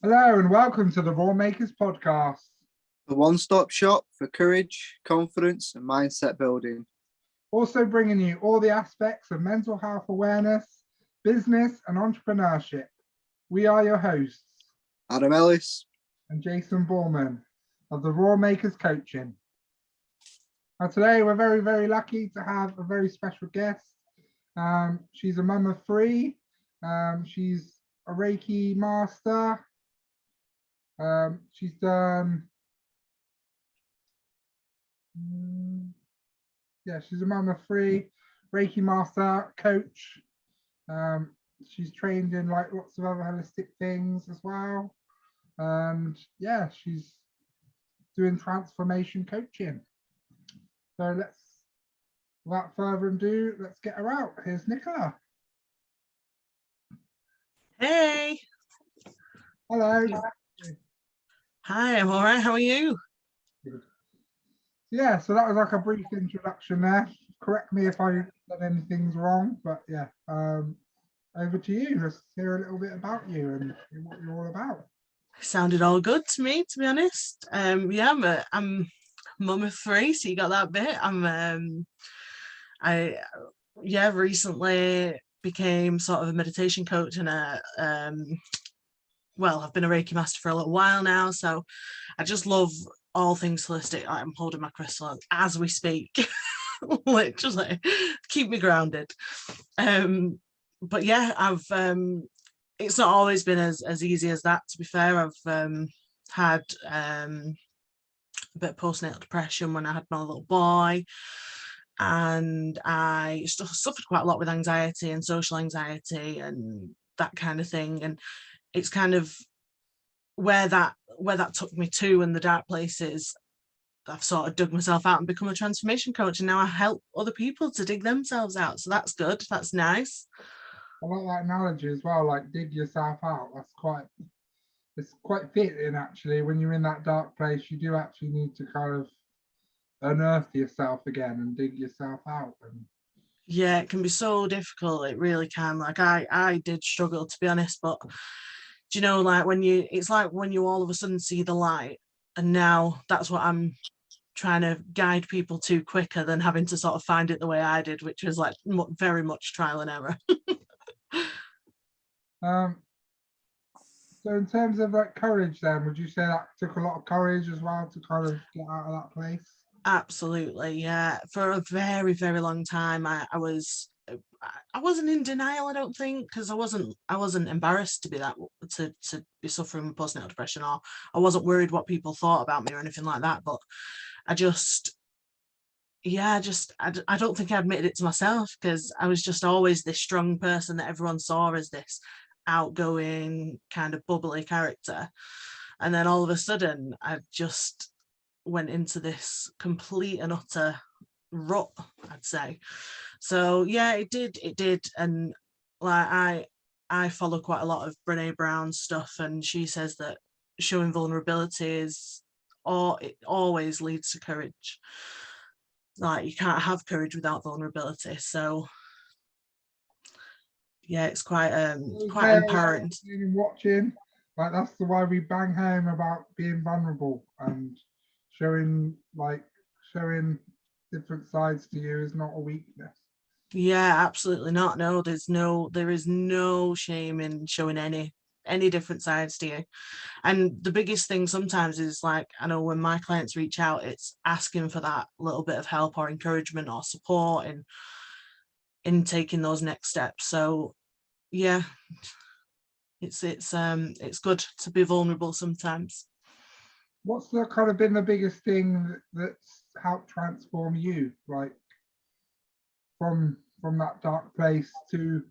Hello and welcome to the Raw Makers podcast. A one-stop shop for courage, confidence and mindset building. Also bringing you all the aspects of mental health awareness, business and entrepreneurship. We are your hosts, Adam Ellis and Jason Borman of the Raw Makers Coaching. Now today we're very, very lucky to have a very special guest. She's a mum of three. She's a Reiki Master. She's done, she's a mum of three, Reiki Master, coach. She's trained in like lots of other holistic things as well. And yeah, she's doing transformation coaching. So without further ado, let's get her out. Here's Nicola. Hey. Hello. Hi, I'm all right. How are you? Good. Yeah, so that was like a brief introduction there. Correct me if I said anything's wrong, but yeah, over to you. Let's hear a little bit about you and what you're all about. Sounded all good to me, to be honest. I'm mum of three, so you got that bit. I recently became sort of a meditation coach and I've been a Reiki Master for a little while now, so I just love all things holistic. I'm holding my crystal as we speak, literally keep me grounded. But yeah, it's not always been as easy as that, to be fair. I've had a bit of postnatal depression when I had my little boy, and I suffered quite a lot with anxiety and social anxiety and that kind of thing. And it's kind of where that took me to, and the dark places, I've sort of dug myself out and become a transformation coach, and now I help other people to dig themselves out. So that's good. That's nice. I like that analogy as well, like dig yourself out. It's quite fitting actually. When you're in that dark place, you do actually need to kind of unearth yourself again and dig yourself out. And yeah, it can be so difficult. It really can. Like I did struggle, to be honest, but do you know, like when you all of a sudden see the light, and now that's what I'm trying to guide people to quicker than having to sort of find it the way I did, which was like very much trial and error. So in terms of like courage then, would you say that took a lot of courage as well to kind of get out of that place? Absolutely, yeah. For a very, very long time, I wasn't in denial, I don't think, because I wasn't embarrassed to be to be suffering with postnatal depression, or I wasn't worried what people thought about me or anything like that. But I don't think I admitted it to myself, because I was just always this strong person that everyone saw as this outgoing kind of bubbly character, and then all of a sudden I just went into this complete and utter rut, I'd say. So yeah, it did. And like I follow quite a lot of Brené Brown's stuff, and she says that showing vulnerability it always leads to courage. Like you can't have courage without vulnerability. So yeah, it's quite empowering. Watching, like that's the why we bang home about being vulnerable and showing different sides to you is not a weakness. Yeah, absolutely not. No, there is no shame in showing any different sides to you. And the biggest thing sometimes is, like, I know when my clients reach out, it's asking for that little bit of help or encouragement or support in taking those next steps. So yeah, it's good to be vulnerable sometimes. What's kind of been the biggest thing that's helped transform you, like from that dark place to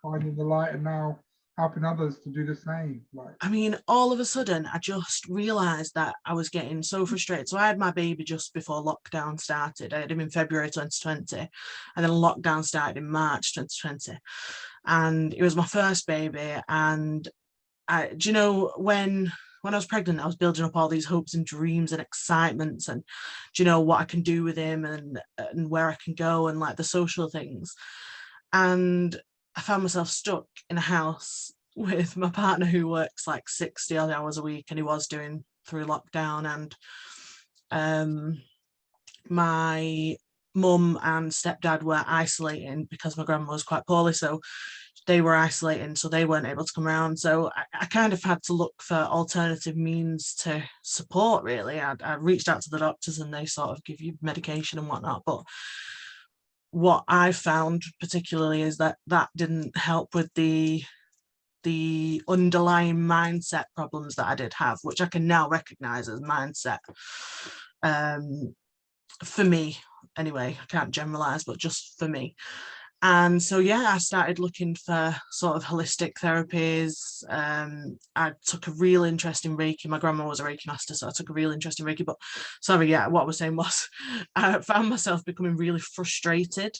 finding the light and now helping others to do the same? Like, I mean, all of a sudden, I just realised that I was getting so frustrated. So I had my baby just before lockdown started. I had him in February 2020, and then lockdown started in March 2020. And it was my first baby. And do you know, when I was pregnant, I was building up all these hopes and dreams and excitements, and do you know what I can do with him and where I can go and like the social things. And I found myself stuck in a house with my partner who works like 60 odd hours a week, and he was doing through lockdown. And my mum and stepdad were isolating because my grandma was quite poorly, so they were isolating, so they weren't able to come around. So I kind of had to look for alternative means to support, really. I reached out to the doctors and they sort of give you medication and whatnot, but what I found particularly is that that didn't help with the underlying mindset problems that I did have, which I can now recognize as mindset. For me, anyway, I can't generalize, but just for me. And so, yeah, I started looking for sort of holistic therapies. I took a real interest in Reiki. My grandma was a Reiki Master, so I took a real interest in Reiki. But sorry, yeah, what I was saying was I found myself becoming really frustrated,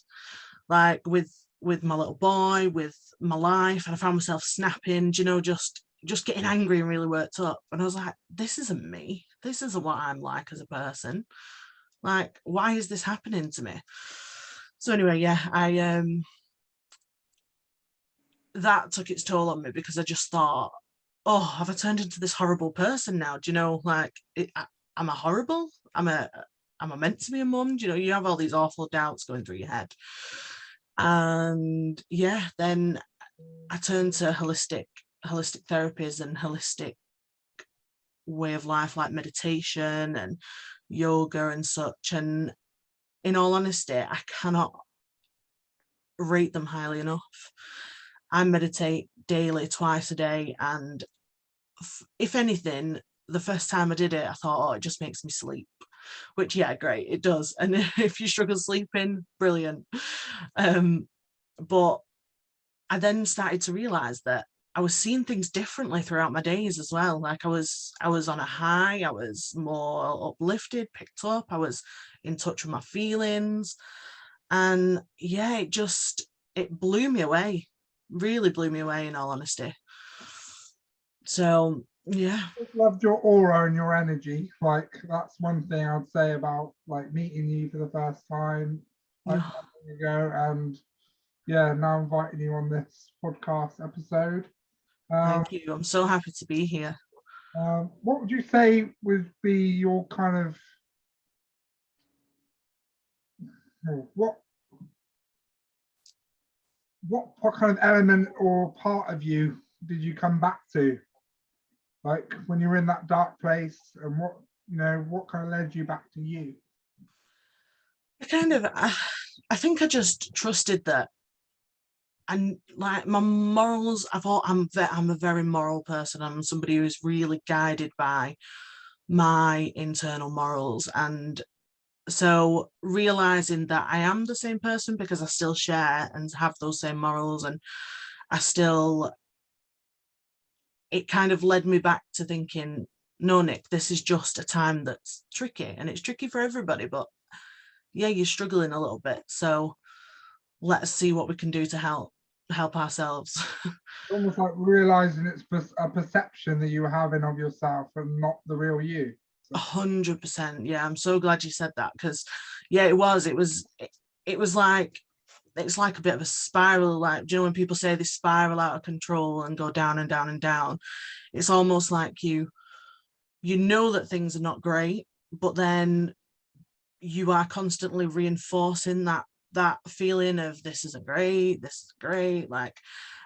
like with my little boy, with my life, and I found myself snapping, just getting angry and really worked up. And I was like, this isn't me. This isn't what I'm like as a person. Like, why is this happening to me? So anyway, yeah, that took its toll on me, because I just thought, oh, have I turned into this horrible person now? Like, am I horrible? Am I meant to be a mum? You have all these awful doubts going through your head. And yeah, then I turned to holistic therapies and holistic way of life, like meditation and yoga and such. And in all honesty, I cannot rate them highly enough. I meditate daily, twice a day, and if anything, the first time I did it, I thought, oh, it just makes me sleep, which, yeah, great, it does. And if you struggle sleeping, brilliant. But I then started to realize that I was seeing things differently throughout my days as well. Like I was on a high, I was more uplifted, picked up, I was in touch with my feelings. And yeah, it blew me away, really blew me away, in all honesty. So yeah. I loved your aura and your energy. Like, that's one thing I'd say about like meeting you for the first time like long ago, and yeah, now inviting you on this podcast episode. Thank you. I'm so happy to be here. What would you say would be your kind of what kind of element or part of you did you come back to? Like when you were in that dark place, and what kind of led you back to you? I think I just trusted that. And like my morals, I'm a very moral person. I'm somebody who's really guided by my internal morals. And so realizing that I am the same person, because I still share and have those same morals, and it kind of led me back to thinking, no, Nick, this is just a time that's tricky, and it's tricky for everybody, but yeah, you're struggling a little bit. So let's see what we can do to help ourselves. Almost like realizing it's a perception that you were having of yourself and not the real you. 100%. Yeah, I'm so glad you said that, because yeah, it was like, it's like a bit of a spiral. Like, do you know when people say they spiral out of control and go down and down and down? It's almost like you know that things are not great, but then you are constantly reinforcing that feeling of this is great, like,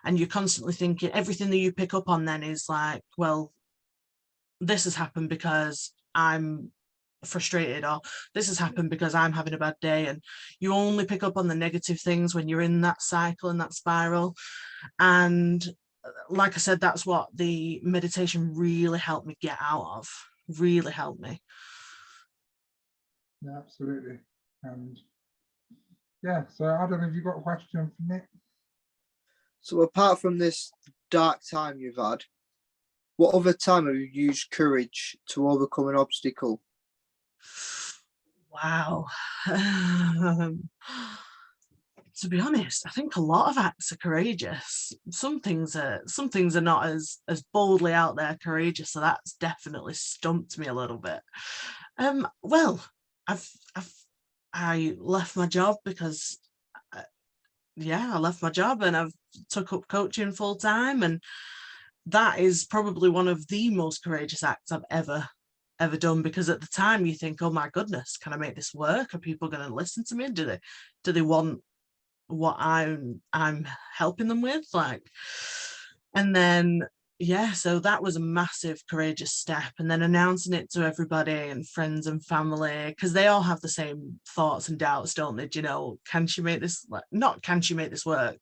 and you're constantly thinking everything that you pick up on then is like, well, this has happened because I'm frustrated, or this has happened because I'm having a bad day. And you only pick up on the negative things when you're in that cycle and that spiral. And like I said, that's what the meditation really helped me get out of, really helped me. Yeah, absolutely. And yeah, so I don't know if you've got a question for Nick. So apart from this dark time you've had, what other time have you used courage to overcome an obstacle? Wow. To be honest, I think a lot of acts are courageous. Some things are not as boldly out there courageous, so that's definitely stumped me a little bit. Well, I left my job because I left my job, and I've took up coaching full time, and that is probably one of the most courageous acts I've ever done, because at the time you think, oh my goodness, can I make this work? Are people going to listen to me? Do they want what I'm helping them with? Like, and then yeah, so that was a massive courageous step. And then announcing it to everybody and friends and family, because they all have the same thoughts and doubts, don't they? Do you know, can she make this, like, not can she make this work?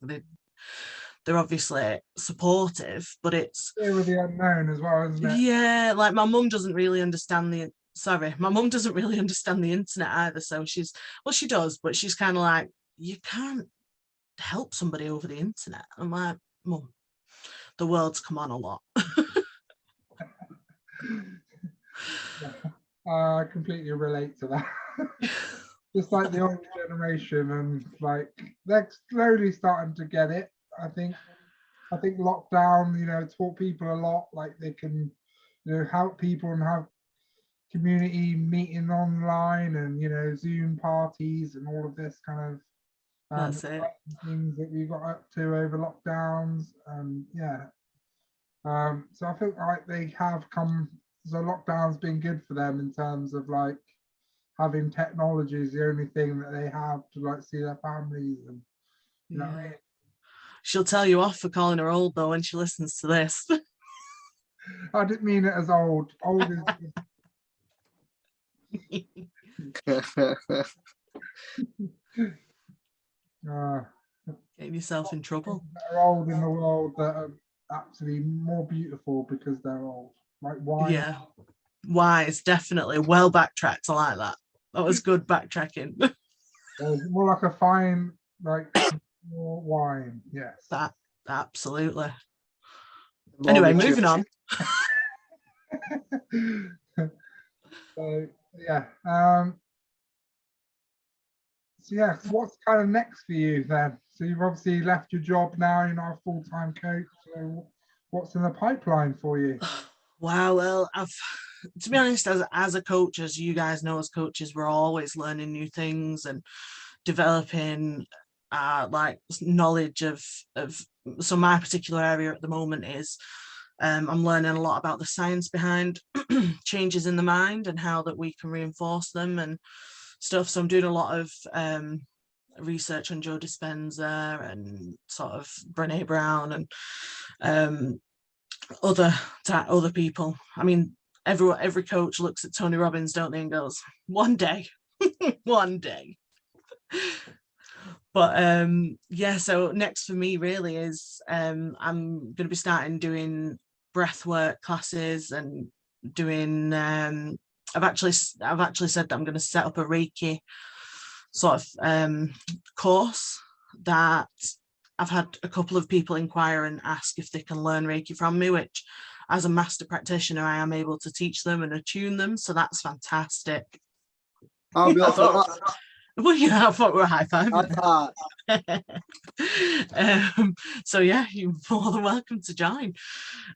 They're obviously supportive, but it's Fear of the unknown as well, isn't it? yeah, like my mum doesn't really understand my mum doesn't really understand the internet either. So she does, but she's kind of like, you can't help somebody over the internet. I'm like, Mum, the world's come on a lot. I completely relate to that. Just like the older generation, and like they're slowly starting to get it. I think lockdown, taught people a lot. Like they can, help people and have community meeting online, and Zoom parties and all of this kind of That's it. things that we got up to over lockdowns. And yeah, so I think like they have come. So lockdown's been good for them in terms of like having technology is the only thing that they have to like see their families, and you know what I mean? She'll tell you off for calling her old though when she listens to this. I didn't mean it as old. Old is Getting yourself in trouble. that are old in the world that are actually more beautiful because they're old. Like wine. Yeah. Wise, definitely. Well backtracked. I like that. That was good backtracking. More like a fine, like more wine. Yes. That absolutely. Anyway, moving on. So yeah. So yeah, so what's kind of next for you then? So you've obviously left your job now, you're not a full-time coach. So what's in the pipeline for you? Wow, well, to be honest, as a coach, as you guys know, as coaches, we're always learning new things and developing like knowledge of so my particular area at the moment is I'm learning a lot about the science behind changes in the mind and how that we can reinforce them and stuff. So I'm doing a lot of research on Joe Dispenza and sort of Brené Brown and other people. I mean, every coach looks at Tony Robbins, don't they, and goes, one day, one day. But yeah, so next for me really is I'm going to be starting doing breathwork classes and doing I've actually said that I'm going to set up a Reiki sort of course that I've had a couple of people inquire and ask if they can learn Reiki from me, which as a master practitioner, I am able to teach them and attune them. So that's fantastic. I'll be up for that. Well, yeah, I thought we were high fiving. So yeah, you're more than welcome to join.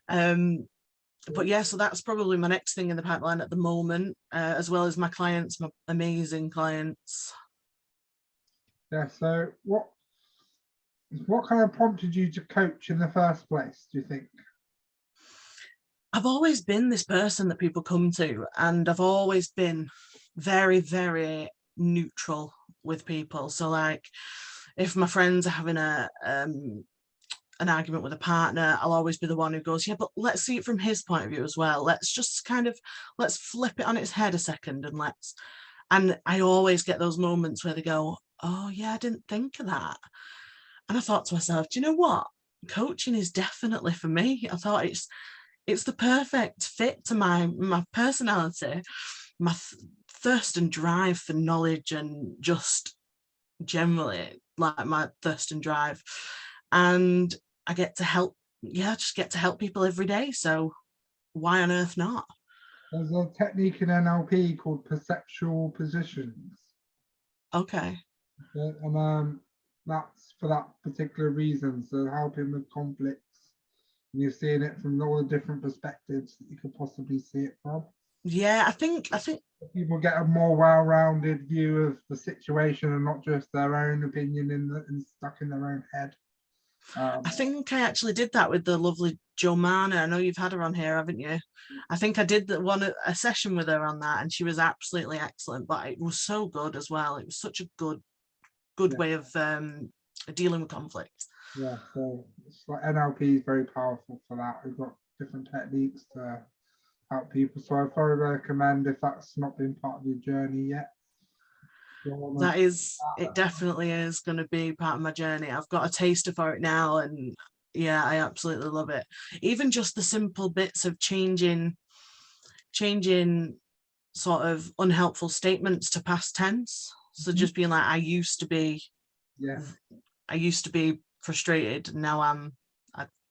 But yeah, so that's probably my next thing in the pipeline at the moment, as well as my clients, my amazing clients. Yeah, so what kind of prompted you to coach in the first place, do you think? I've always been this person that people come to, and I've always been very, very neutral with people. So like if my friends are having an argument with a partner, I'll always be the one who goes, yeah, but let's see it from his point of view as well. Let's just let's flip it on its head a second and I always get those moments where they go, oh yeah, I didn't think of that. And I thought to myself, do you know what? Coaching is definitely for me. I thought it's the perfect fit to my personality, my thirst and drive for knowledge, and just generally like my thirst and drive. And I get to help, just get to help people every day. So why on earth not? There's a technique in NLP called perceptual positions. Okay. And that's for that particular reason. So helping with conflicts. And you're seeing it from all the different perspectives that you could possibly see it from. Yeah, I think people get a more well-rounded view of the situation and not just their own opinion and stuck in their own head. I think I actually did that with the lovely Jomana. I know you've had her on here, haven't you? I think I did a session with her on that, and she was absolutely excellent. But it was so good as well. It was such a good way of dealing with conflict. Yeah, so it's like NLP is very powerful for that. We've got different techniques to help people. So I thoroughly recommend, if that's not been part of your journey yet. It definitely is going to be part of my journey. I've got a taster for it now, and yeah, I absolutely love it. Even just the simple bits of changing sort of unhelpful statements to past tense. So just being like, I used to be frustrated, and now I'm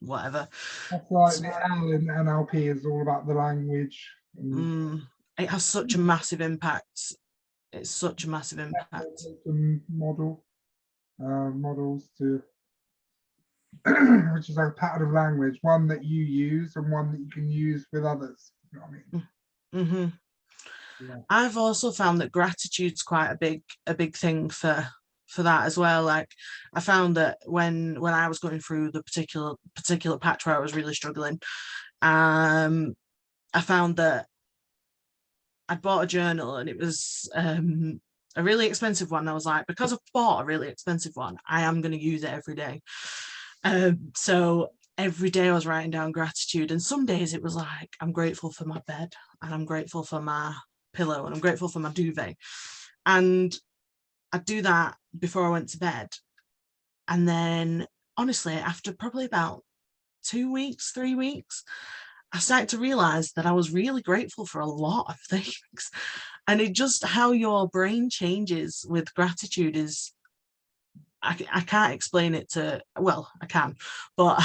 whatever. That's like the L in NLP is all about the language. It has such a massive impact. It's such a massive impact. Models to which is like a pattern of language, one that you use and one that you can use with others. You know what I mean? Yeah. I've also found that gratitude's quite a big thing for that as well. Like, I found that when I was going through the particular patch where I was really struggling, I found that I'd bought a journal, and it was a really expensive one. I was like, because I've bought a really expensive one, I am going to use it every day. So every day I was writing down gratitude, and some days it was like, I'm grateful for my bed, and I'm grateful for my pillow, and I'm grateful for my duvet. And I'd do that before I went to bed. And then honestly, after probably about 2 weeks, 3 weeks, I started to realize that I was really grateful for a lot of things. And it just, how your brain changes with gratitude is, I can't explain it well, I can, but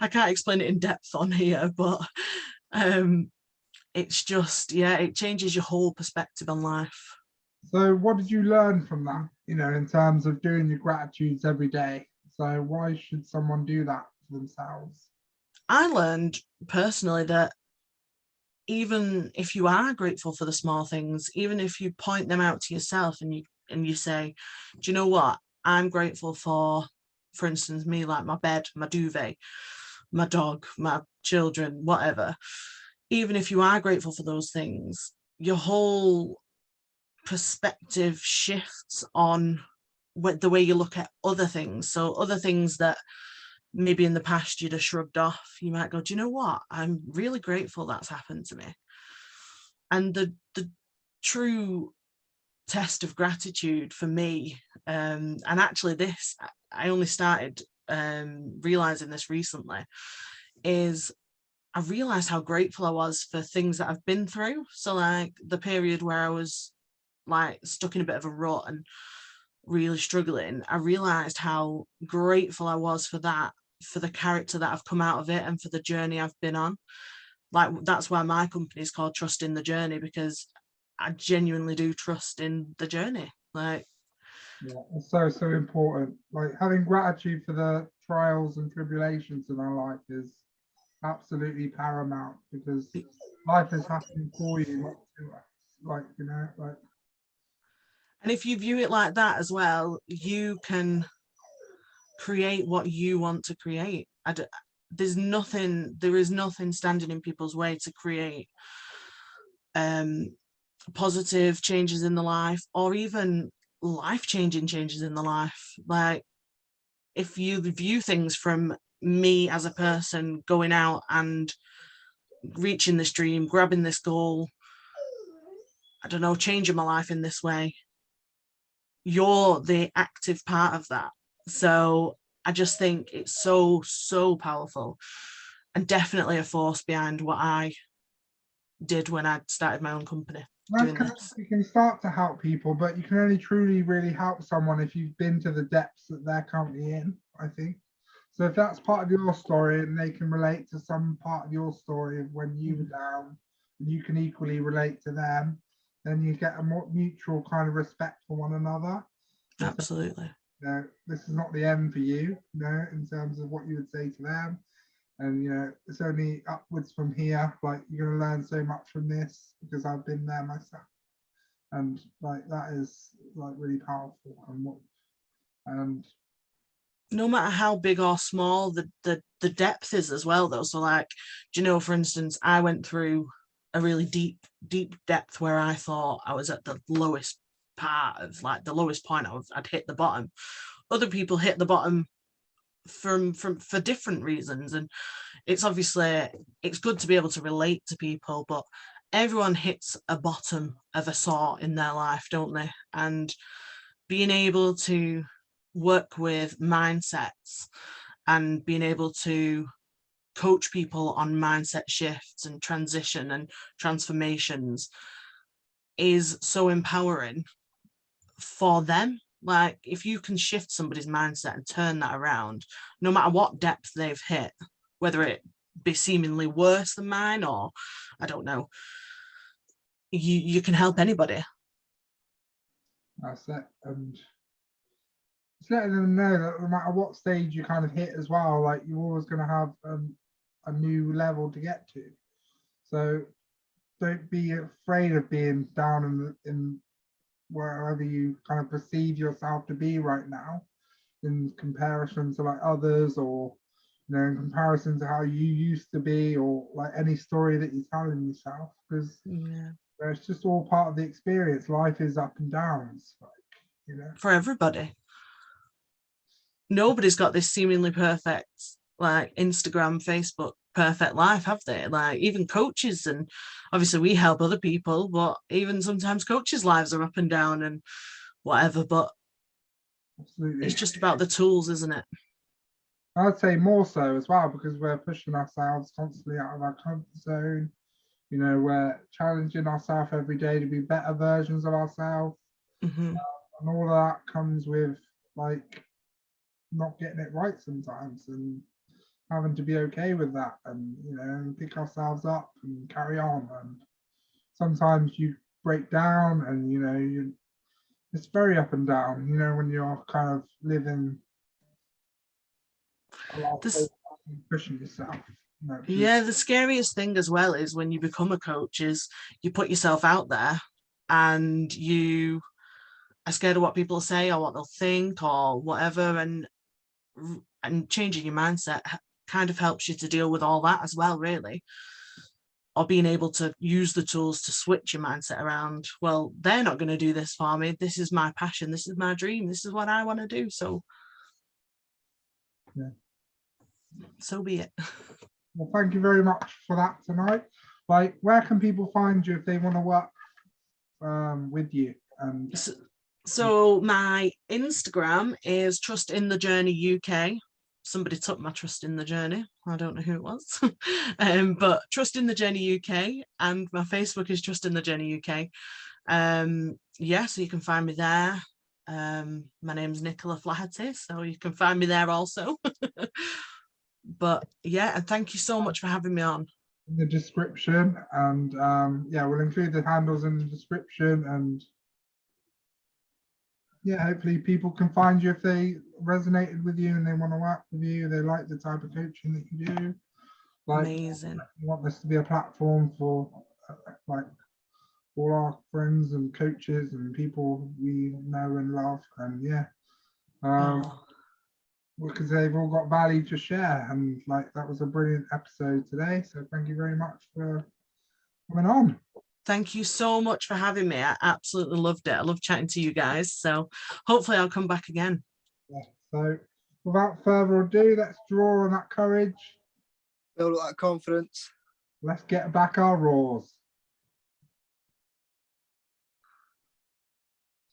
I can't explain it in depth on here. But it's just, yeah, it changes your whole perspective on life. So what did you learn from that, in terms of doing your gratitudes every day? So why should someone do that for themselves? I learned personally that even if you are grateful for the small things, even if you point them out to yourself and you say, do you know what? I'm grateful for instance, me, like my bed, my duvet, my dog, my children, whatever. Even if you are grateful for those things, your whole perspective shifts on the way you look at other things. So other things that maybe in the past you'd have shrugged off, you might go, do you know what? I'm really grateful that's happened to me. And the true test of gratitude for me, and actually this, I only started realizing this recently, is I realized how grateful I was for things that I've been through. So like the period where I was like stuck in a bit of a rut and really struggling, I realized how grateful I was for that, for the character that I've come out of it, and for the journey I've been on. Like, that's why my company is called Trust in the Journey, because I genuinely do trust in the journey. Like, yeah, it's so important. Like, having gratitude for the trials and tribulations in our life is absolutely paramount, because life is happening for you, not to us. Like. And if you view it like that as well, you can create what you want to create. There is nothing standing in people's way to create positive changes in the life, or even life-changing changes in the life. Like, if you view things from me as a person going out and reaching this dream, grabbing this goal, I don't know, changing my life in this way, you're the active part of that. So I just think it's so powerful, and definitely a force behind what I did when I started my own company. You can start to help people, but you can only truly really help someone if you've been to the depths that they're currently in, I think. So if that's part of your story and they can relate to some part of your story of when you were down, and you can equally relate to them, then you get a more mutual kind of respect for one another. Absolutely. This is not the end for you, in terms of what you would say to them. And it's only upwards from here. Like, you're going to learn so much from this, because I've been there myself, and like that is like really powerful. And no matter how big or small the depth is as well though. So like, do you know, for instance, I went through a really deep depth where I thought I was at the lowest part of, like, the lowest point I'd hit the bottom. Other people hit the bottom for different reasons, and it's obviously, it's good to be able to relate to people, but everyone hits a bottom of a sort in their life, don't they? And being able to work with mindsets and being able to coach people on mindset shifts and transition and transformations is so empowering for them. Like, if you can shift somebody's mindset and turn that around, no matter what depth they've hit, whether it be seemingly worse than mine or I don't know, you can help anybody. That's it. And it's letting them know that no matter what stage you kind of hit as well, like, you're always going to have a new level to get to. So don't be afraid of being down in wherever you kind of perceive yourself to be right now, in comparison to like others, or in comparison to how you used to be, or like any story that you're telling yourself, because it's just all part of the experience. Life is up and downs, like, for everybody. Nobody's got this seemingly perfect, like, Instagram, Facebook perfect life, have they? Like, even coaches, and obviously we help other people, but even sometimes coaches' lives are up and down and whatever. But absolutely, it's just about the tools, isn't it? I'd say more so as well, because we're pushing ourselves constantly out of our comfort zone. We're challenging ourselves every day to be better versions of ourselves. Mm-hmm. And all of that comes with, like, not getting it right sometimes, and having to be okay with that, and pick ourselves up and carry on. And sometimes you break down, and it's very up and down, when you're kind of living a life This, pushing yourself. yeah, the scariest thing as well is when you become a coach is you put yourself out there and you are scared of what people say or what they'll think or whatever, and changing your mindset kind of helps you to deal with all that as well, really. Or being able to use the tools to switch your mindset around. Well, they're not going to do this for me. This is my passion. This is my dream. This is what I want to do. So, yeah, so be it. Well, thank you very much for that tonight. Like, where can people find you if they want to work with you? And so my Instagram is Trust in the Journey UK. Somebody took my Trust in the Journey. I don't know who it was. But Trust in the Journey UK, and my Facebook is Trust in the Journey UK. Yeah, so you can find me there. My name's Nicola Flaherty, so you can find me there also. But yeah, and thank you so much for having me on. In the description, and yeah, we'll include the handles in the description, and yeah, hopefully people can find you if they resonated with you and they want to work with you, they like the type of coaching that you do. Like, Amazing. we want this to be a platform for like all our friends and coaches and people we know and love, and yeah, because they've all got value to share, and like, that was a brilliant episode today, so thank you very much for coming on. Thank you so much for having me. I absolutely loved it. I love chatting to you guys, so hopefully I'll come back again. Yeah, so without further ado, let's draw on that courage, Build up that confidence. let's get back our roars.